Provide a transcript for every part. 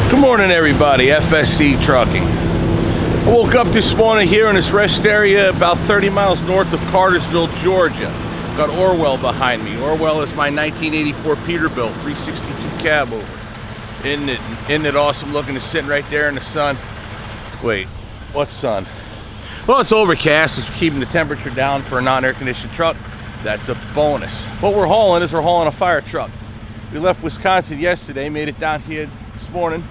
Good morning, everybody. FSC Trucking. I woke up this morning here in this rest area about 30 miles north of Cartersville, Georgia. Got Orwell behind me. Orwell is my 1984 Peterbilt 362 Cabover. Isn't it awesome looking? It's sitting right there in the sun. Wait, what sun? Well, it's overcast. It's keeping the temperature down for a non-air conditioned truck. That's a bonus. What we're hauling is we're hauling a fire truck. We left Wisconsin yesterday, made it down here this morning,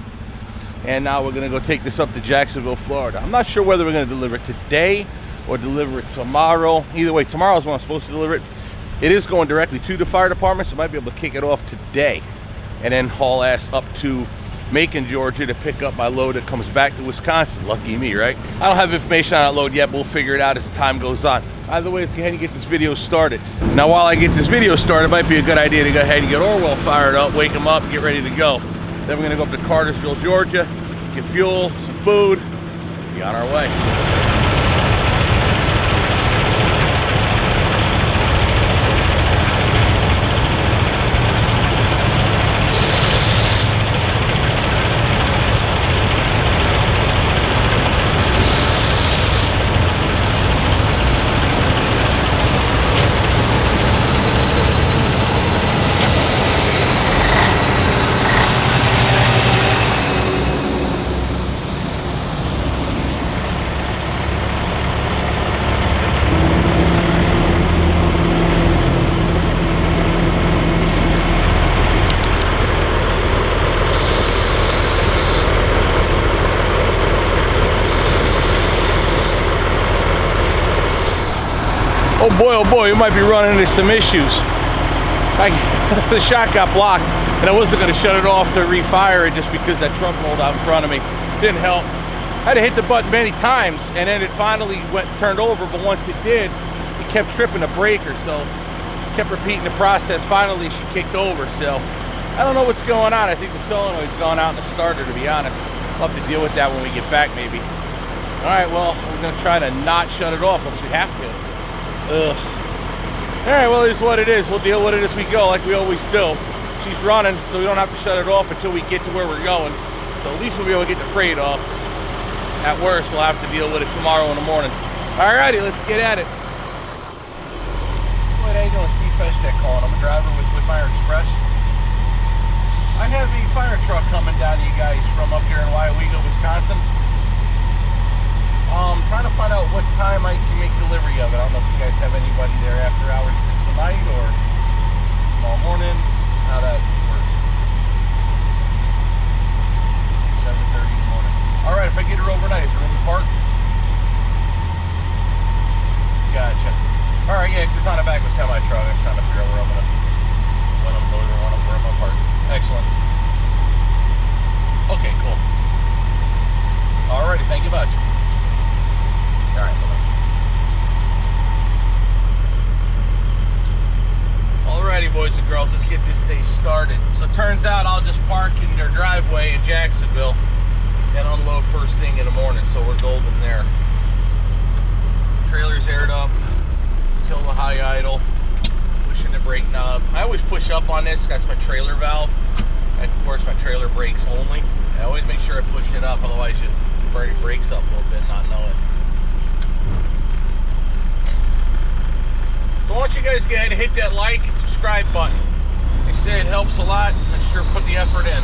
and now we're gonna go take this up to Jacksonville, Florida. I'm not sure whether we're gonna deliver it today or deliver it tomorrow. Either way, tomorrow is when I'm supposed to deliver it. It is going directly to the fire department, so I might be able to kick it off today and then haul ass up to Macon, Georgia to pick up my load that comes back to Wisconsin. Lucky me, right? I don't have information on that load yet, but we'll figure it out as the time goes on. Either way, let's go ahead and get this video started. Now, while I get this video started, it might be a good idea to go ahead and get Orwell fired up, wake him up, get ready to go. Then we're gonna go up to Cartersville, Georgia, get fuel, some food, be on our way. Oh boy, we might be running into some issues. The shot got blocked, and I wasn't going to shut it off to refire it just because that truck rolled out in front of me. Didn't help. I had to hit the button many times, and then it finally turned over, but once it did, it kept tripping the breaker, so kept repeating the process. Finally, she kicked over, so I don't know what's going on. I think the solenoid's gone out in the starter, to be honest. I'll have to deal with that when we get back, maybe. All right, well, we're going to try to not shut it off unless we have to. Ugh. All right, well, it is what it is. We'll deal with it as we go, like we always do. She's running, so we don't have to shut it off until we get to where we're going. So at least we'll be able to get the freight off. At worst, we'll have to deal with it tomorrow in the morning. All righty, let's get at it. What are you doing, Steve Feshtek calling? I'm a driver with Fire Express. I have a fire truck coming down to you guys from up here in Weyauwega, Wisconsin. Trying to find out what time I can make delivery of it. I don't know if you guys have anybody there after hours tonight or tomorrow morning. How that works. 7:30 in the morning. All right, if I get her overnight, is there room to park? Gotcha. All right, yeah, because it's on the back of a semi truck. I'm trying to figure out where I'm gonna deliver, where I'm gonna park. Excellent. Okay, cool. All righty, thank you much. All right, alrighty, boys and girls, let's get this day started. So it turns out I'll just park in their driveway in Jacksonville and unload first thing in the morning, so we're golden there. Trailer's aired up, kill the high idle, pushing the brake knob. I always push up on this, that's my trailer valve. And of course my trailer brakes only. I always make sure I push it up, otherwise you burn your brakes up a little bit and not know it. So I want you guys to go ahead and hit that like and subscribe button. Like I said, it helps a lot. I sure put the effort in.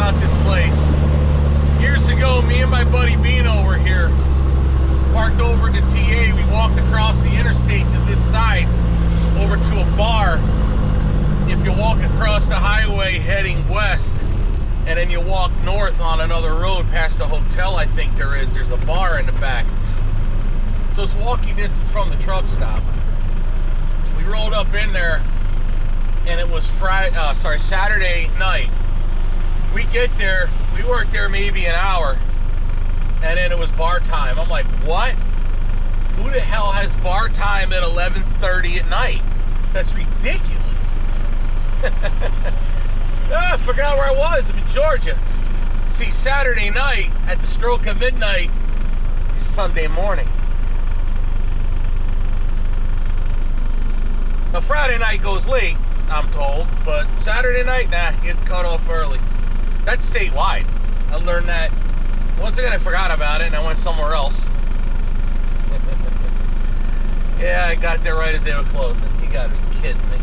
about this place. Years ago, me and my buddy Bino were here, parked over to TA. We walked across the interstate to this side, over to a bar. If you walk across the highway heading west, and then you walk north on another road past a hotel, I think there's a bar in the back. So it's walking distance from the truck stop. We rolled up in there, and it was Saturday night. We get there, we worked there maybe an hour, and then it was bar time. I'm like, what? Who the hell has bar time at 11:30 at night? That's ridiculous. I forgot where I was. I'm in Georgia. See, Saturday night at the stroke of midnight is Sunday morning. Now Friday night goes late, I'm told, but Saturday night, nah, get cut off early. That's statewide. I learned that. Once again, I forgot about it and I went somewhere else. Yeah, I got there right as they were closing. You gotta be kidding me.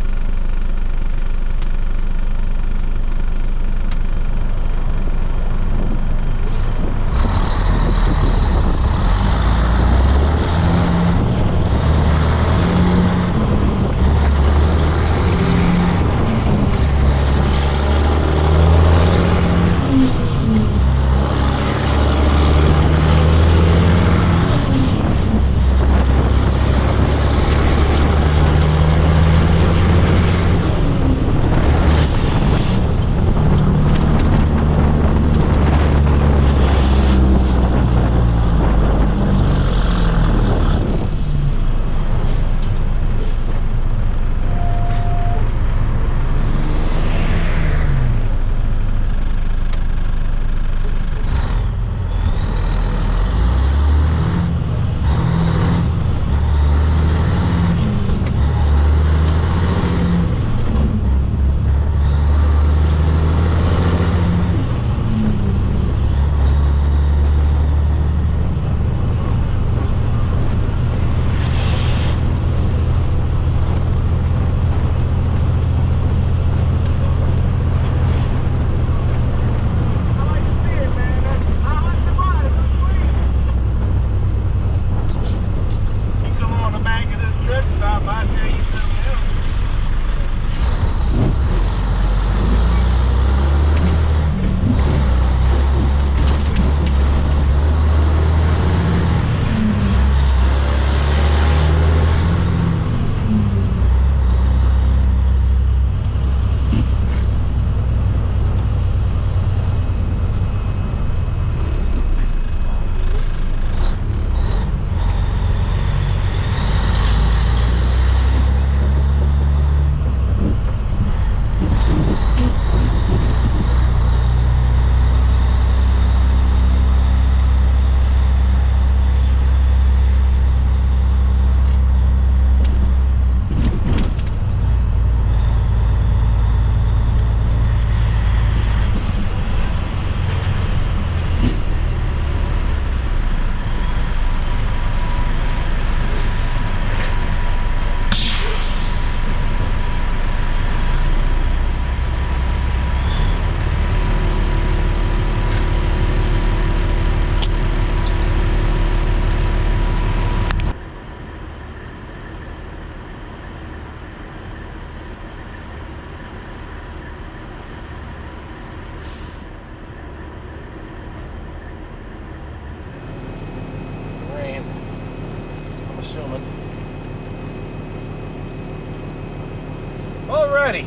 Alrighty,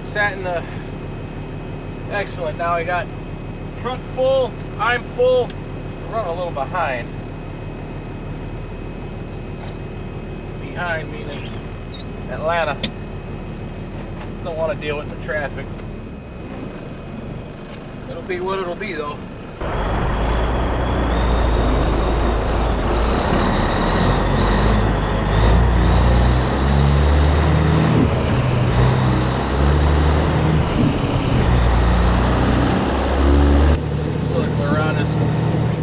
sat in the, excellent. Now I got truck full, I'm full, I'm running a little behind. Behind meaning Atlanta. Don't want to deal with the traffic. It'll be what it'll be though.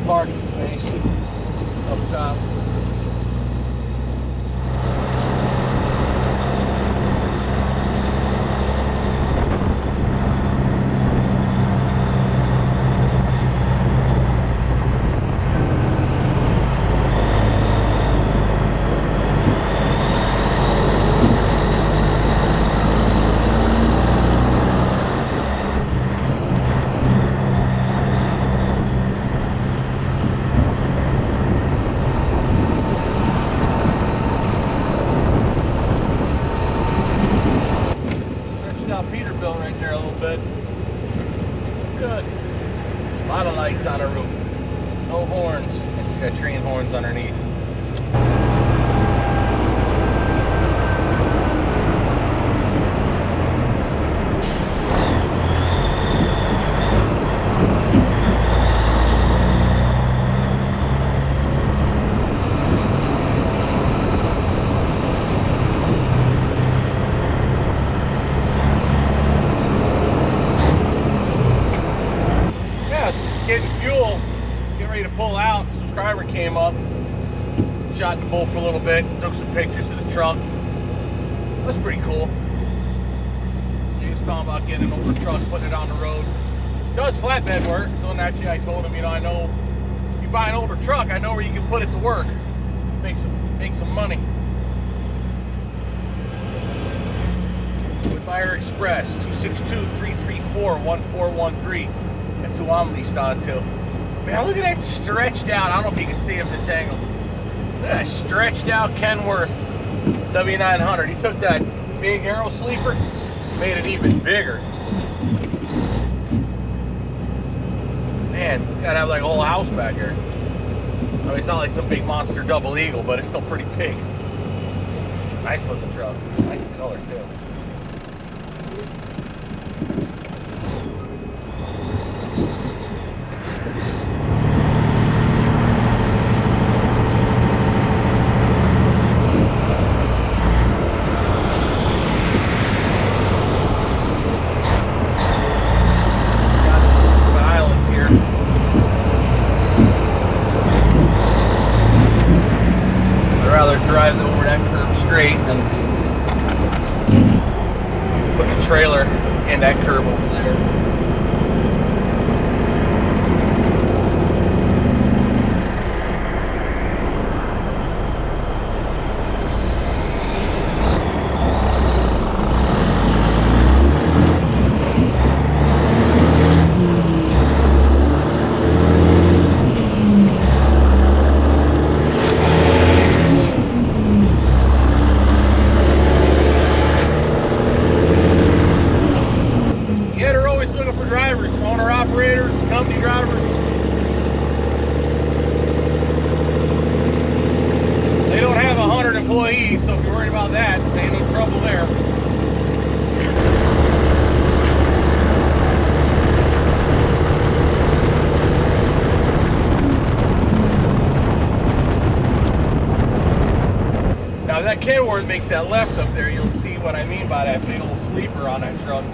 Parking space up top. good. A lot of lights on the roof. No horns. It's got train horns underneath. Getting fuel, getting ready to pull out. Subscriber came up, shot the bull for a little bit, took some pictures of the truck. That's pretty cool. He was talking about getting an older truck, putting it on the road. Does flatbed work, so naturally I told him, you know, I know if you buy an older truck, I know where you can put it to work, make some money. With Fire Express, 262-334-1413. That's who I'm leased on to. Man, look at that stretched out. I don't know if you can see him this angle. Look at that stretched out Kenworth W900. He took that big Aero sleeper, made it even bigger. Man, it's gotta have like a whole house back here. I mean, it's not like some big monster double eagle, but it's still pretty big. Nice looking truck. I like the color too. Drive over that curb straight and put the trailer in that curb over there. Company drivers, they don't have 100 employees, so if you're worried about that, there ain't no trouble there. Now if that Kenworth makes that left up there, you'll see what I mean by that big old sleeper on that truck.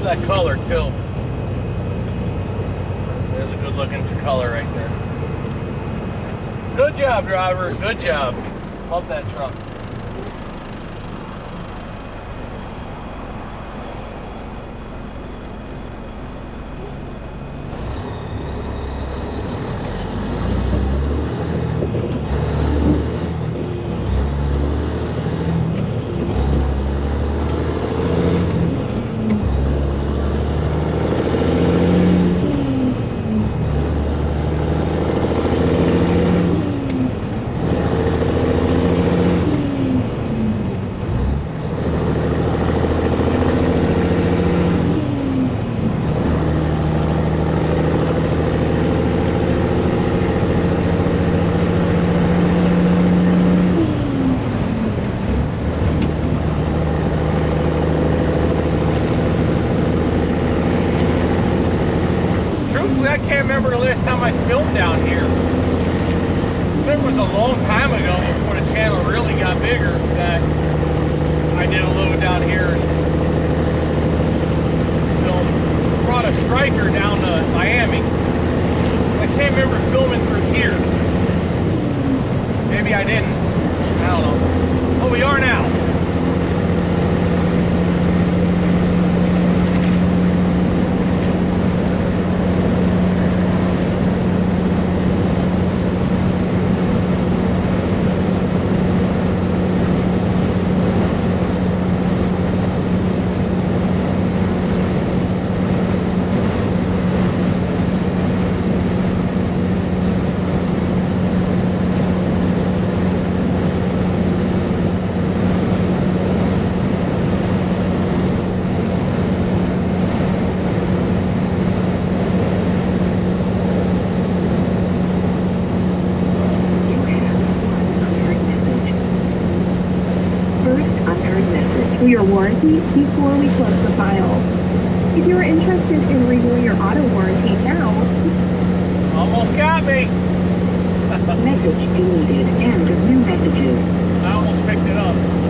That color too. There's a good looking color right there. Good job, driver. Good job. Love that truck. I can't remember the last time I filmed down here. It was a long time ago before the channel really got bigger that I did a little down here and filmed. Brought a striker down to Miami. I can't remember filming through here. Maybe I didn't. I don't know. Oh, we are now. first unheard message for your warranty before we close the file. If you are interested in renewing your auto warranty now, Almost got me. message deleted. End of new messages. I almost picked it up.